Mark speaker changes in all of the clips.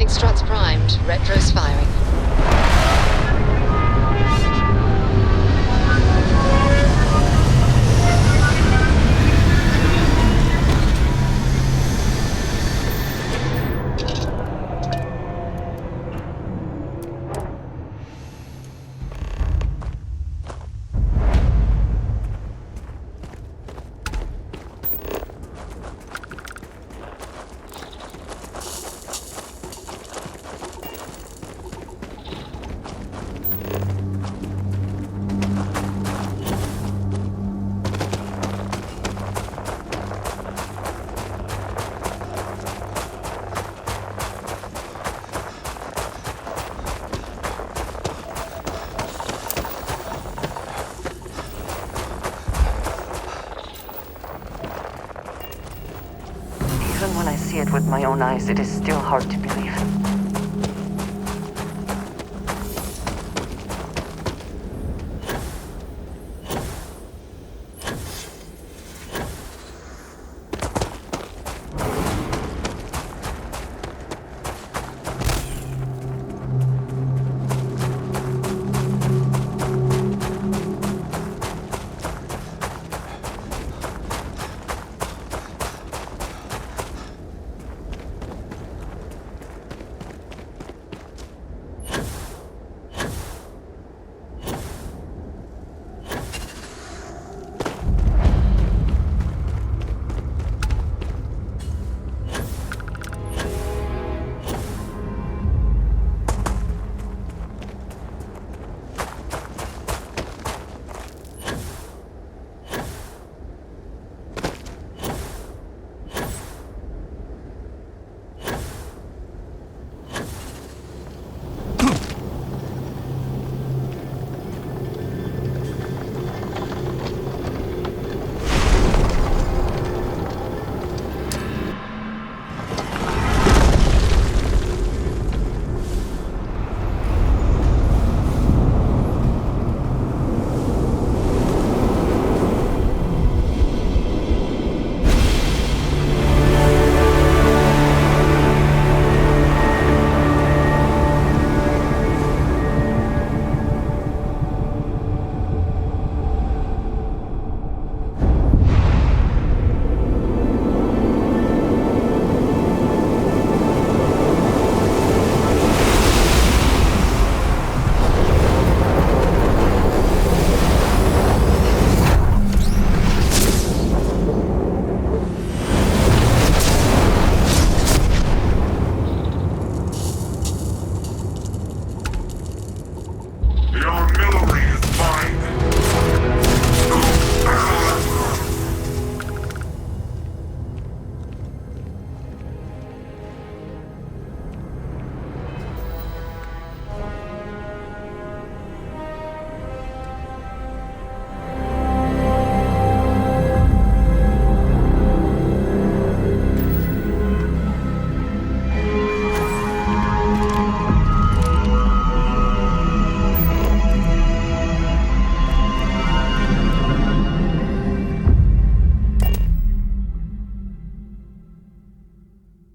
Speaker 1: Main struts primed. Retros firing.
Speaker 2: Even when I see it with my own eyes, it is still hard to believe.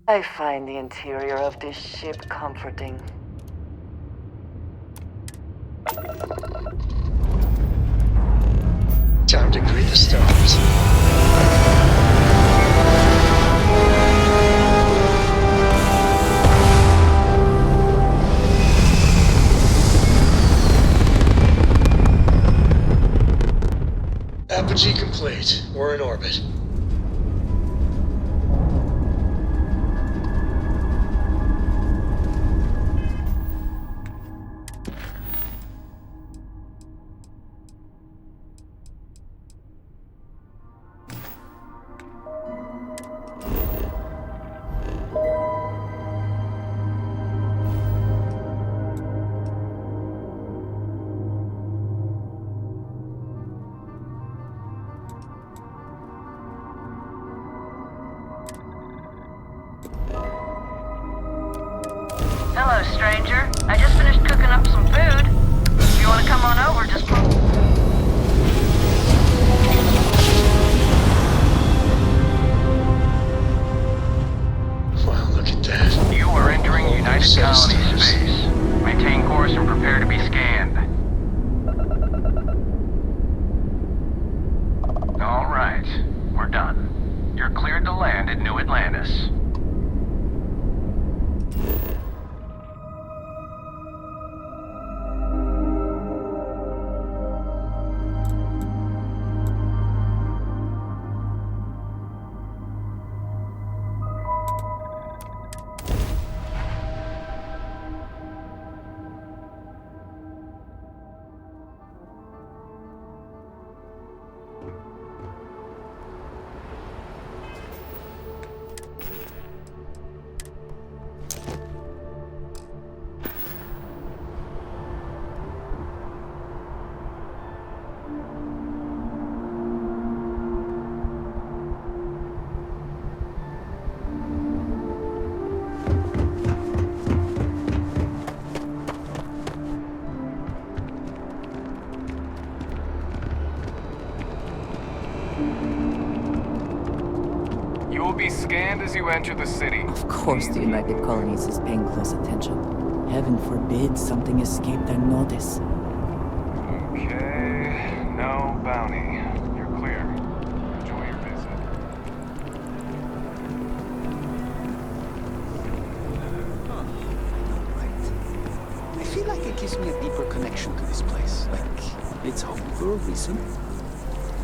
Speaker 2: I find the interior of this ship comforting.
Speaker 3: Time to greet the stars. Apogee complete. We're in orbit.
Speaker 2: Hello, stranger. I just finished cooking up some food. If you want to come on over, just...
Speaker 3: Wow, look at that.
Speaker 4: You are entering United
Speaker 3: set of
Speaker 4: colony
Speaker 3: stairs.
Speaker 4: space. Maintain course and prepare to be scanned. All right, we're done. You're cleared to land at New Atlantis.
Speaker 5: You will be scanned as you enter the city.
Speaker 6: Of course the United Colonies is paying close attention. Heaven forbid something escape their notice.
Speaker 5: Okay, no bounty. You're clear. Enjoy your visit.
Speaker 7: I feel like it gives me a deeper connection to this place. Like it's home for a reason.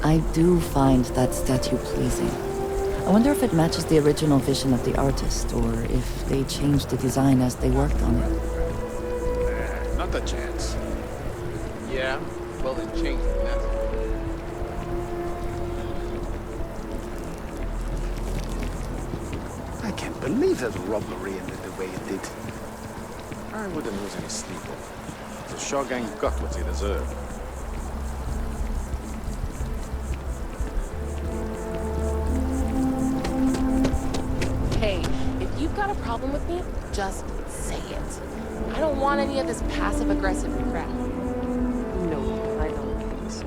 Speaker 6: I do find that statue pleasing. I wonder if it matches the original vision of the artist, or if they changed the design as they worked on it.
Speaker 7: Not a chance. Yeah, well then change that. I can't believe that robbery ended the way it did. I wouldn't lose any sleep over it. The Shogun got what he deserved.
Speaker 8: Hey, if you've got a problem with me, just say it. I don't want any of this passive-aggressive crap.
Speaker 9: No, I don't think so.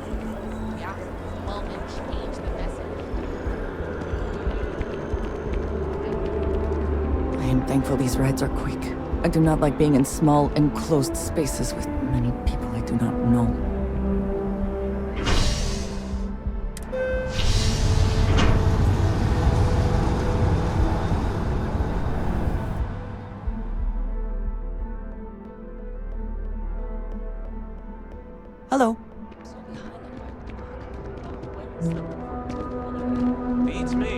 Speaker 8: Yeah? Well, then change the message.
Speaker 6: I am thankful these rides are quick. I do not like being in small, enclosed spaces with many people I do not know. Hello.
Speaker 10: Beats me.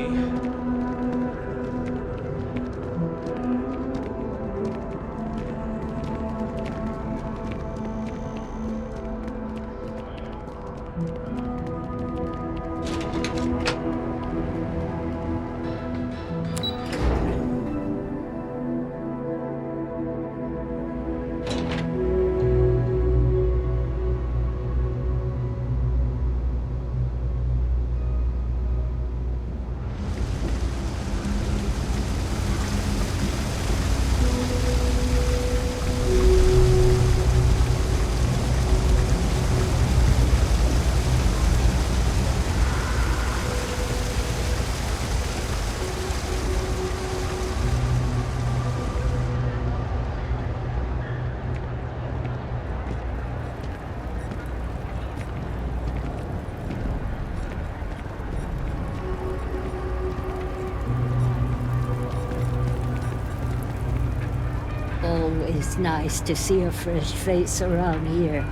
Speaker 11: Always nice to see a fresh face around here.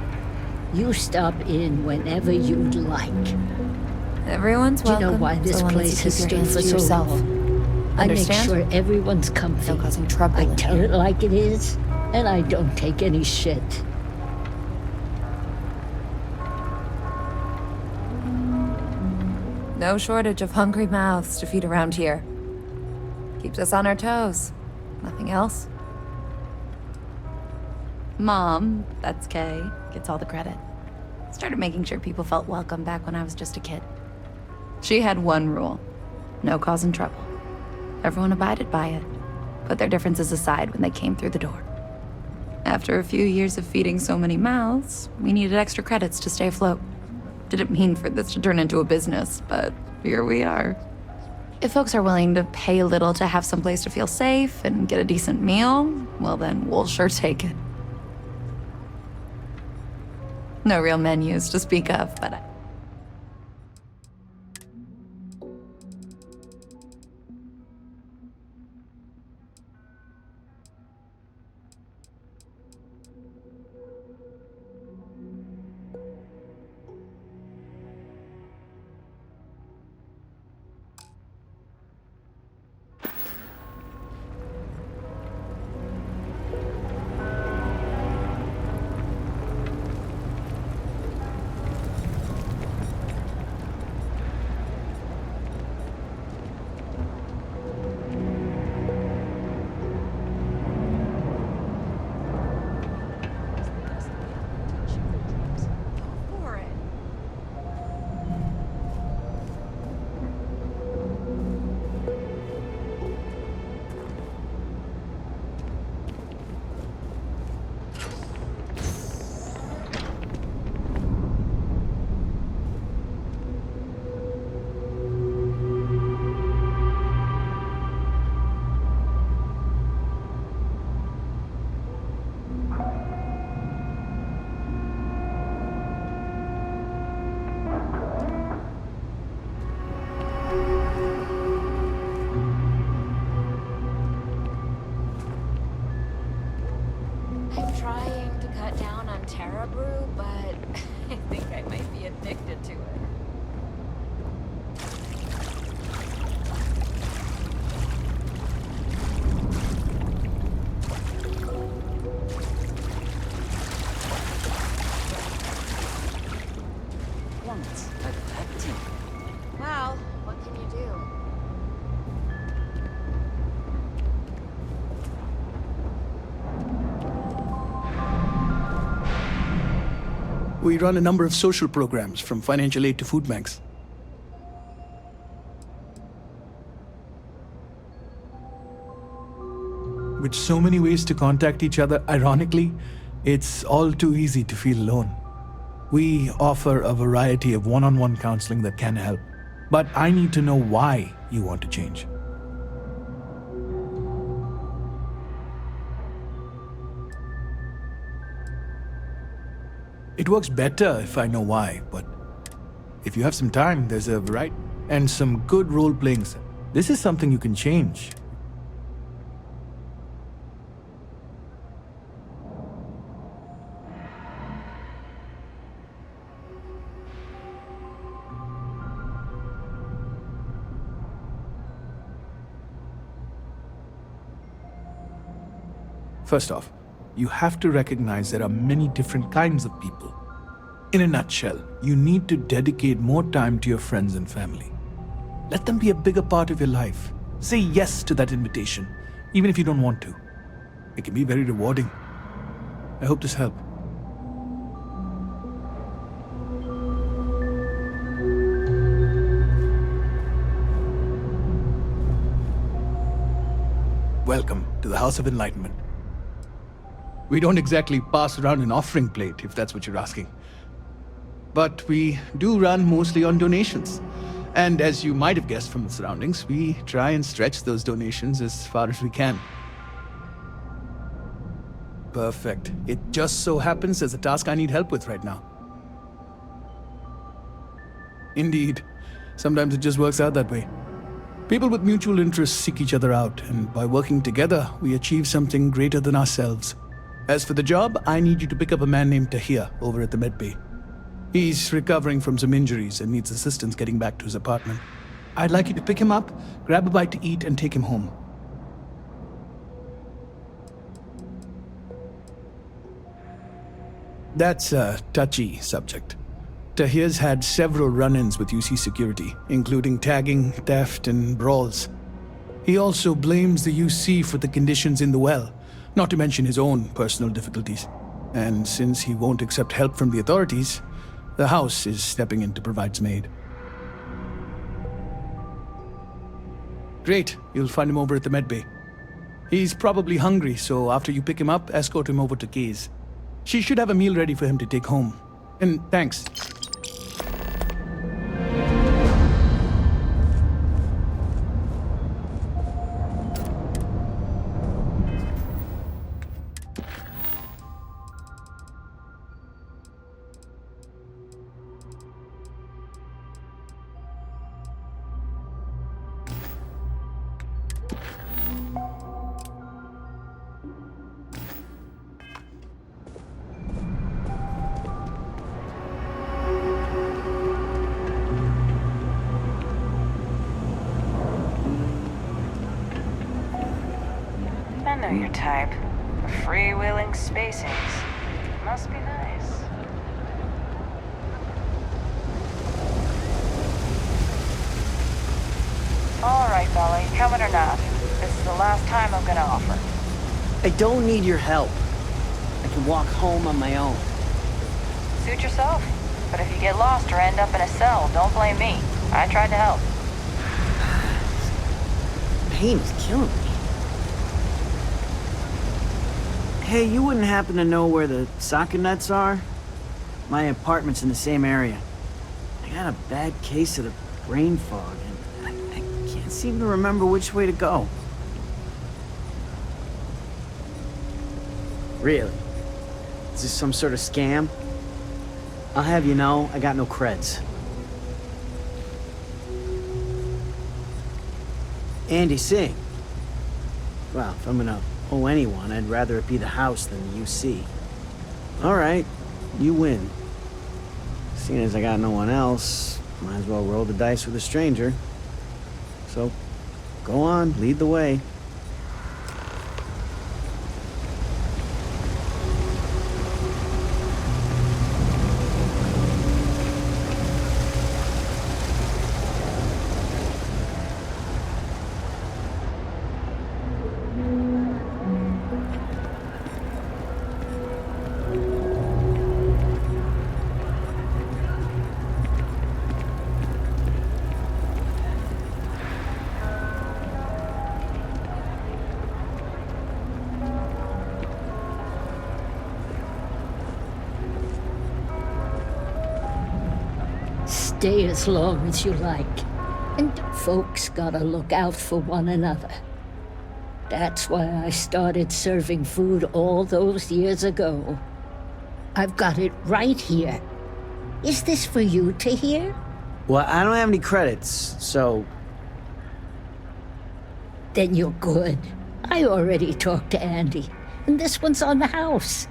Speaker 11: You stop in whenever you'd like.
Speaker 12: Everyone's
Speaker 11: Do you
Speaker 12: welcome.
Speaker 11: know why this
Speaker 12: so long as
Speaker 11: place
Speaker 12: you
Speaker 11: has
Speaker 12: keep your
Speaker 11: stood
Speaker 12: hands
Speaker 11: for
Speaker 12: to
Speaker 11: so
Speaker 12: yourself.
Speaker 11: long? I make
Speaker 12: Understand?
Speaker 11: sure everyone's comfy.
Speaker 12: No causing trouble
Speaker 11: I
Speaker 12: in
Speaker 11: tell
Speaker 12: here.
Speaker 11: it like it is, and I don't take any shit.
Speaker 12: No shortage of hungry mouths to feed around here. Keeps us on our toes. Nothing else. Mom, that's Kay, gets all the credit. Started making sure people felt welcome back when I was just a kid. She had one rule: no causing trouble. Everyone abided by it, put their differences aside when they came through the door. After a few years of feeding so many mouths, we needed extra credits to stay afloat. Didn't mean for this to turn into a business, but here we are. If folks are willing to pay a little to have some place to feel safe and get a decent meal, well then, we'll sure take it. No real menus to speak of, but
Speaker 10: I'm trying to cut down on Terra Brew, but I think I might be addicted to it. Well, what can you do?
Speaker 13: We run a number of social programs, from financial aid to food banks. With so many ways to contact each other, ironically, it's all too easy to feel alone. We offer a variety of one-on-one counseling that can help, but I need to know why you want to change. It works better if I know why, but if you have some time, there's a variety and some good role-playing. This is something you can change. First off, you have to recognize there are many different kinds of people. In a nutshell, you need to dedicate more time to your friends and family. Let them be a bigger part of your life. Say yes to that invitation, even if you don't want to. It can be very rewarding. I hope this helped. Welcome to the House of Enlightenment. We don't exactly pass around an offering plate, if that's what you're asking. But we do run mostly on donations. And as you might have guessed from the surroundings, we try and stretch those donations as far as we can. Perfect. It just so happens there's a task I need help with right now. Indeed. Sometimes it just works out that way. People with mutual interests seek each other out, and by working together, we achieve something greater than ourselves. As for the job, I need you to pick up a man named Tahir over at the medbay. He's recovering from some injuries and needs assistance getting back to his apartment. I'd like you to pick him up, grab a bite to eat, and take him home. That's a touchy subject. Tahir's had several run-ins with UC security, including tagging, theft, and brawls. He also blames the UC for the conditions in the well, not to mention his own personal difficulties. And since he won't accept help from the authorities, the house is stepping in to provide some aid. Great, you'll find him over at the medbay. He's probably hungry, so after you pick him up, escort him over to Kay's. She should have a meal ready for him to take home. And thanks.
Speaker 2: your type. Freewheeling space apes. Must be nice. All right, Bella, you coming or not? This is the last time I'm gonna offer.
Speaker 14: I don't need your help. I can walk home on my own.
Speaker 2: Suit yourself. But if you get lost or end up in a cell, don't blame me. I tried to help.
Speaker 14: Pain is killing me. Hey, you wouldn't happen to know where the soccer nets are? My apartment's in the same area. I got a bad case of the brain fog, and I can't seem to remember which way to go. Really? Is this some sort of scam? I'll have you know, I got no creds. Andy, sing. Well, if I'm gonna owe anyone, I'd rather it be the house than the UC. All right, you win. Seeing as I got no one else, might as well roll the dice with a stranger. So, go on, lead the way.
Speaker 11: Stay as long as you like. And folks gotta look out for one another. That's why I started serving food all those years ago. I've got it right here. Is this for you to hear?
Speaker 14: Well, I don't have any credits, so...
Speaker 11: Then you're good. I already talked to Andy, and this one's on the house.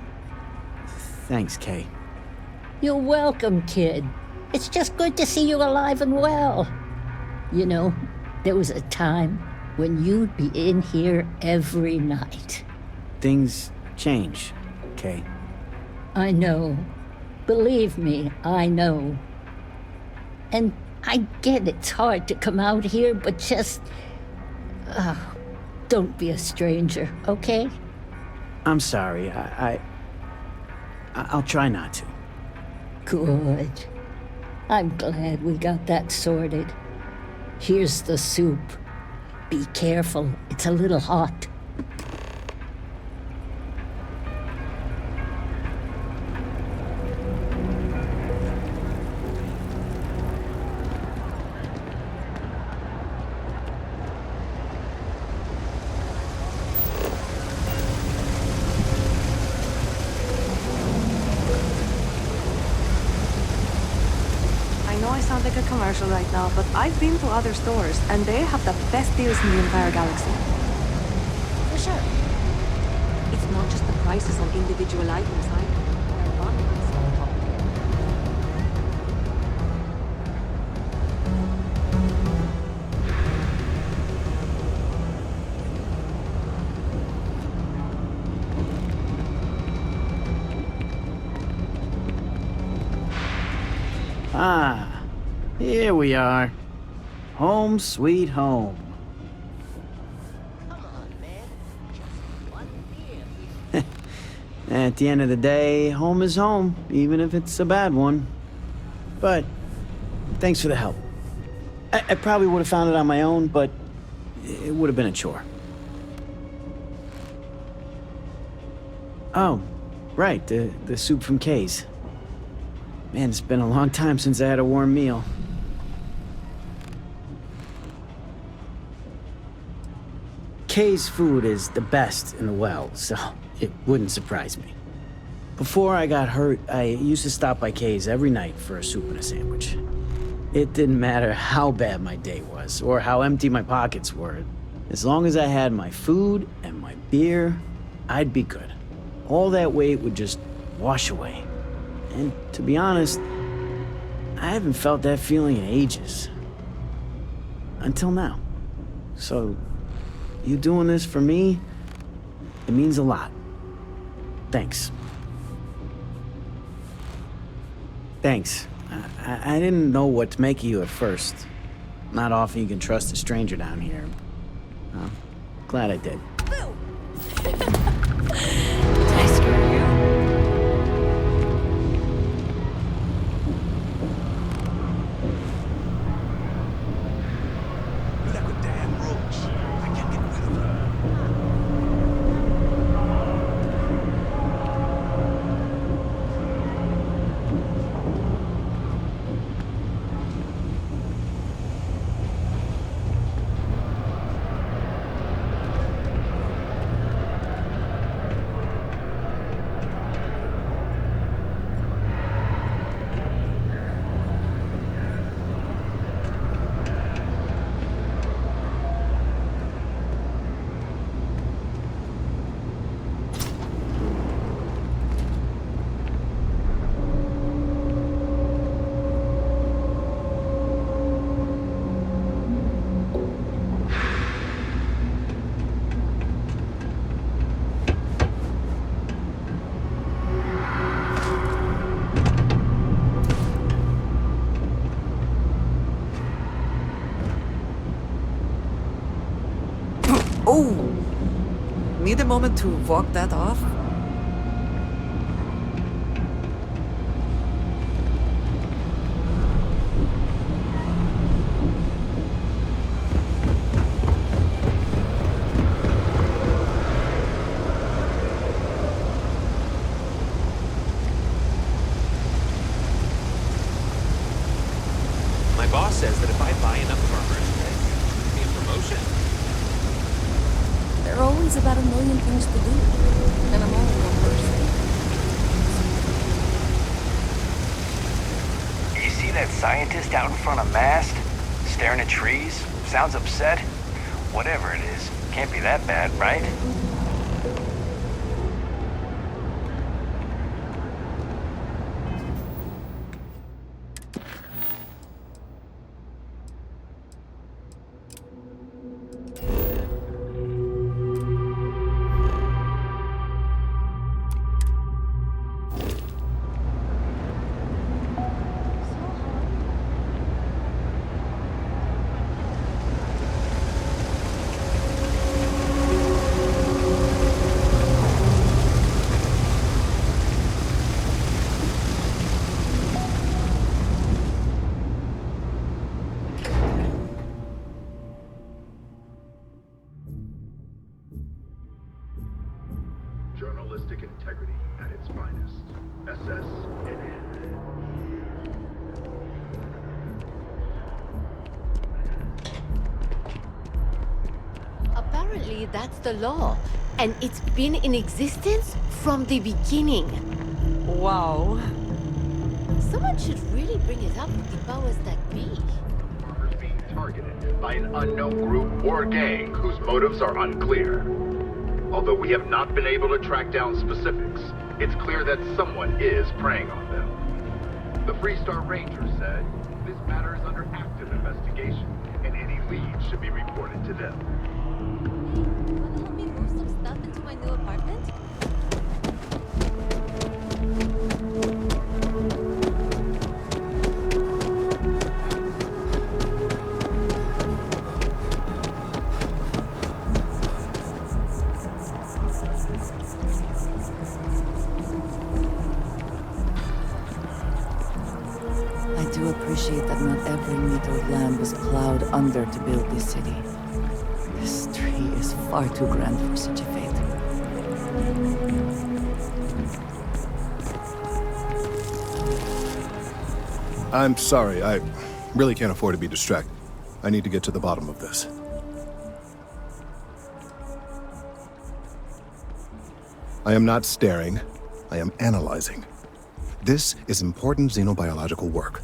Speaker 14: Thanks, Kay.
Speaker 11: You're welcome, kid. It's just good to see you alive and well. You know, there was a time when you'd be in here every night.
Speaker 14: Things change, Kay.
Speaker 11: I know. Believe me, I know. And I get it's hard to come out here, but just... don't be a stranger, okay?
Speaker 14: I'm sorry. I'll try not to.
Speaker 11: Good. I'm glad we got that sorted. Here's the soup. Be careful, it's a little hot.
Speaker 9: Sound like a commercial right now, but I've been to other stores and they have the best deals in the entire galaxy.
Speaker 8: For sure.
Speaker 9: It's not just the prices on individual items, Their bundles on top.
Speaker 14: Ah. Here we are. Home sweet home.
Speaker 1: Come on, man. Just one beer.
Speaker 14: At the end of the day, home is home, even if it's a bad one. But thanks for the help. I probably would have found it on my own, but it would have been a chore. Oh, right, the soup from Kay's. Man, it's been a long time since I had a warm meal. Kay's food is the best in the well, so it wouldn't surprise me. Before I got hurt, I used to stop by Kay's every night for a soup and a sandwich. It didn't matter how bad my day was, or how empty my pockets were. As long as I had my food and my beer, I'd be good. All that weight would just wash away. And to be honest, I haven't felt that feeling in ages. Until now. So, you doing this for me? It means a lot. Thanks. Thanks. I didn't know what to make of you at first. Not often you can trust a stranger down here. Well, glad I did.
Speaker 8: Did I scare you?
Speaker 15: Oh! Need a moment to walk that off?
Speaker 16: My boss says that if I buy enough of our merchandise, it'll be a promotion.
Speaker 8: There are always about a million things to do, and I'm only one person.
Speaker 17: You see that scientist out in front of mast? Staring at trees? Sounds upset? Whatever it is, can't be that bad, right?
Speaker 18: Journalistic integrity at its finest. SSNN.
Speaker 19: Apparently, that's the law, and it's been in existence from the beginning.
Speaker 15: Wow.
Speaker 19: Someone should really bring it up with the powers that be.
Speaker 18: Farmers being targeted by an unknown group or gang whose motives are unclear. Although we have not been able to track down specifics, it's clear that someone is preying on them. The Freestar Ranger said this matter is under active investigation, and any leads should be reported to them.
Speaker 19: Wanna help me move some stuff into my new apartment?
Speaker 6: I do appreciate that not every metered land was plowed under to build this city. This tree is far too grand for such a fate.
Speaker 20: I'm sorry, I really can't afford to be distracted. I need to get to the bottom of this. I am not staring, I am analyzing. This is important xenobiological work.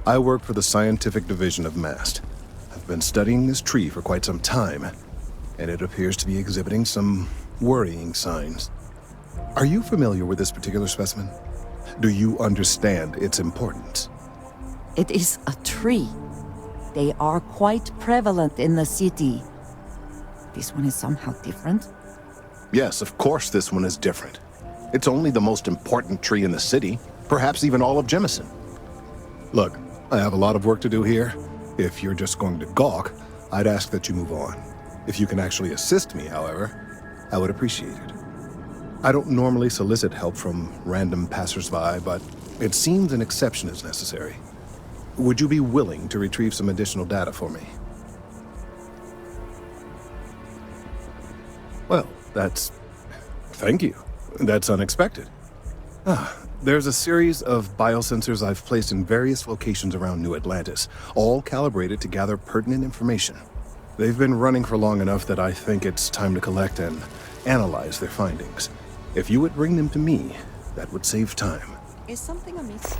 Speaker 20: I work for the scientific division of MAST. I've been studying this tree for quite some time, and it appears to be exhibiting some worrying signs. Are you familiar with this particular specimen? Do you understand its importance?
Speaker 6: It is a tree. They are quite prevalent in the city. This one is somehow different.
Speaker 20: Yes, of course this one is different. It's only the most important tree in the city, perhaps even all of Jemison. Look, I have a lot of work to do here. If you're just going to gawk, I'd ask that you move on. If you can actually assist me, however, I would appreciate it. I don't normally solicit help from random passersby, but it seems an exception is necessary. Would you be willing to retrieve some additional data for me? Well, thank you. That's unexpected. There's a series of biosensors I've placed in various locations around New Atlantis, all calibrated to gather pertinent information. They've been running for long enough that I think it's time to collect and analyze their findings. If you would bring them to me, that would save time.
Speaker 15: Is something amiss?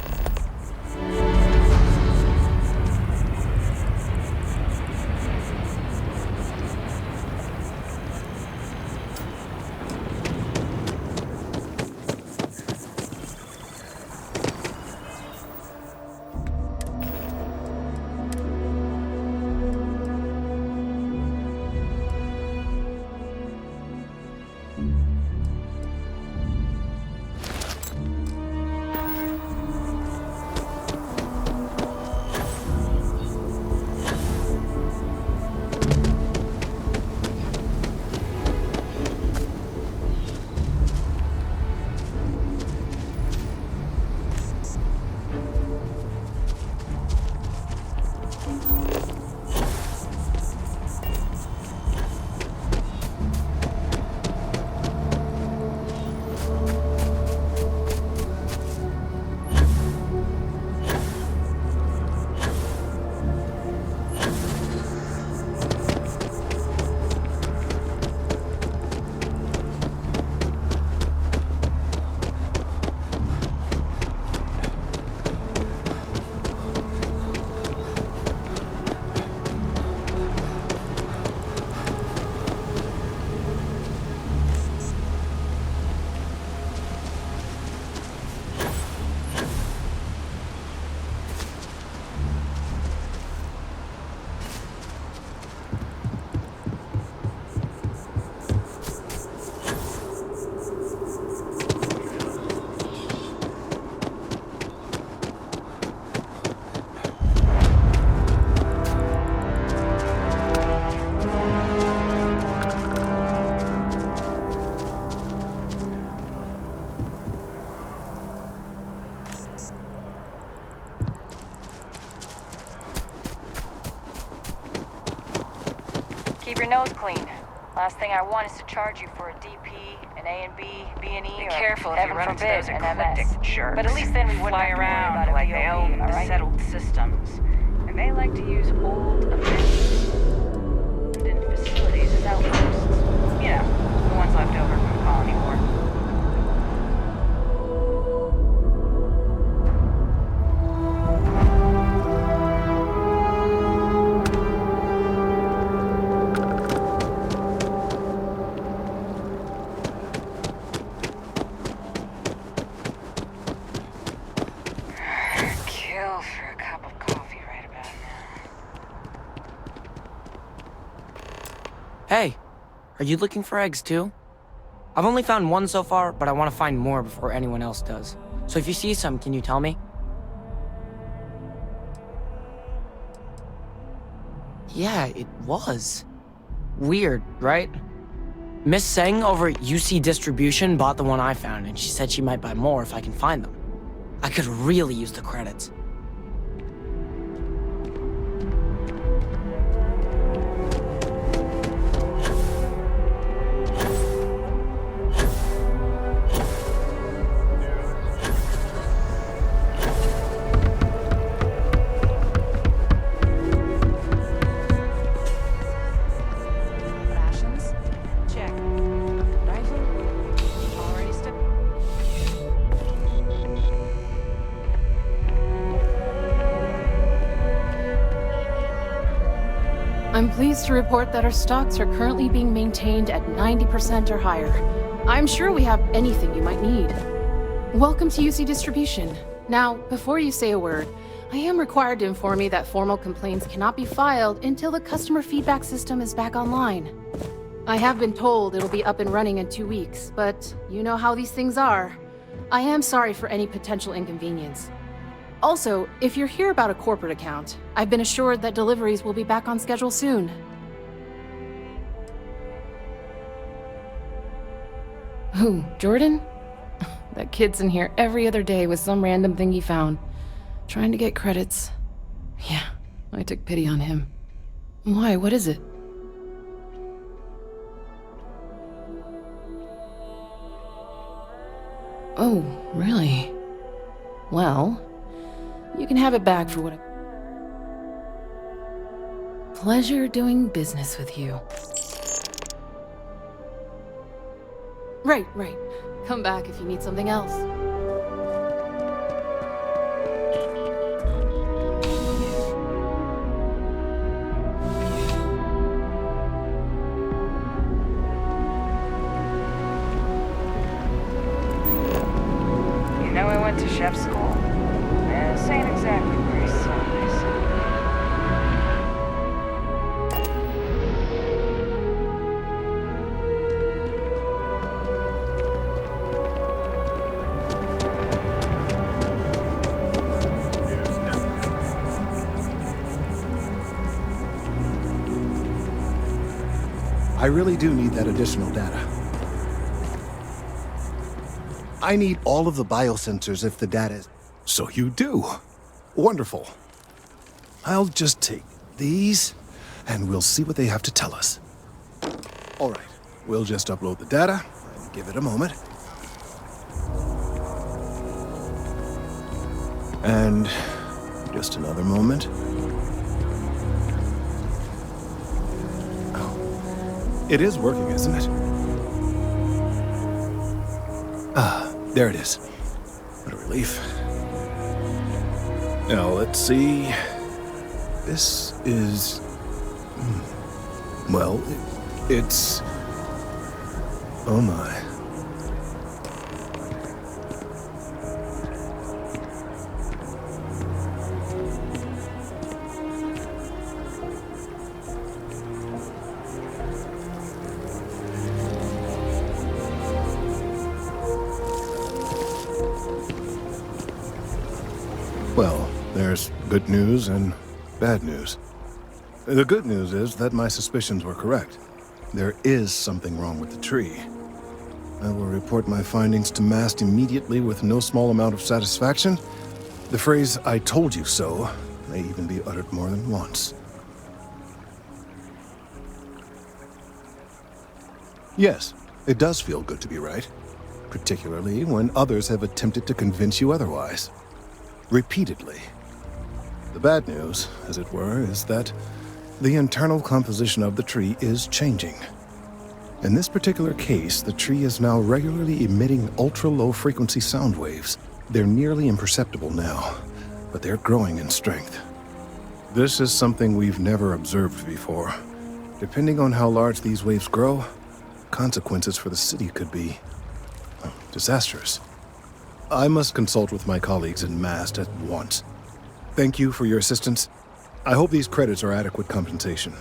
Speaker 2: Keep your nose clean. Last thing I want is to charge you for a DP, an A and B, B and E, or
Speaker 12: careful if you
Speaker 2: heaven
Speaker 12: run into
Speaker 2: forbid,
Speaker 12: those
Speaker 2: an
Speaker 12: eclectic
Speaker 2: MS.
Speaker 12: jerks.
Speaker 2: But at least then we wouldn't
Speaker 12: fly
Speaker 2: have to worry
Speaker 12: around
Speaker 2: about a
Speaker 12: like they
Speaker 2: VOP,
Speaker 12: own
Speaker 2: all
Speaker 12: the
Speaker 2: right?
Speaker 12: settled systems. And they like to use old, abandoned facilities as outposts. You know, the ones left over from Colony War. Kill for a cup of coffee right about now.
Speaker 21: Hey, are you looking for eggs too? I've only found one so far, but I want to find more before anyone else does. So if you see some, can you tell me? Yeah, it was. Weird, right? Miss Seng over at UC Distribution bought the one I found, and she said she might buy more if I can find them. I could really use the credits.
Speaker 12: Rations? Check. Rifle? Already stuck.
Speaker 22: I'm pleased to report that our stocks are currently being maintained at 90% or higher. I'm sure we have anything you might need. Welcome to UC Distribution. Now, before you say a word, I am required to inform you that formal complaints cannot be filed until the customer feedback system is back online. I have been told it'll be up and running in 2 weeks, but you know how these things are. I am sorry for any potential inconvenience. Also, if you're here about a corporate account, I've been assured that deliveries will be back on schedule soon. Who, Jordan? That kid's in here every other day with some random thing he found, trying to get credits. Yeah, I took pity on him. Why, what is it? Oh, really? Well, you can have it back for what Pleasure doing business with you. Right. Come back if you need something else.
Speaker 2: You know I went to chef school. This ain't exactly precise.
Speaker 20: I really do need that additional data. I need all of the biosensors if the data is... So you do. Wonderful. I'll just take these, and we'll see what they have to tell us. All right, we'll just upload the data, and give it a moment. And just another moment. It is working, isn't it? Ah, there it is. What a relief. Now, let's see. This is... Well, it's... Oh my. Well, there's good news and bad news. The good news is that my suspicions were correct. There is something wrong with the tree. I will report my findings to MAST immediately with no small amount of satisfaction. The phrase, "I told you so," may even be uttered more than once. Yes, it does feel good to be right, particularly when others have attempted to convince you otherwise. Repeatedly. The bad news, as it were, is that the internal composition of the tree is changing. In this particular case, the tree is now regularly emitting ultra-low frequency sound waves. They're nearly imperceptible now, but they're growing in strength. This is something we've never observed before. Depending on how large these waves grow, consequences for the city could be disastrous. I must consult with my colleagues in MAST at once. Thank you for your assistance. I hope these credits are adequate compensation.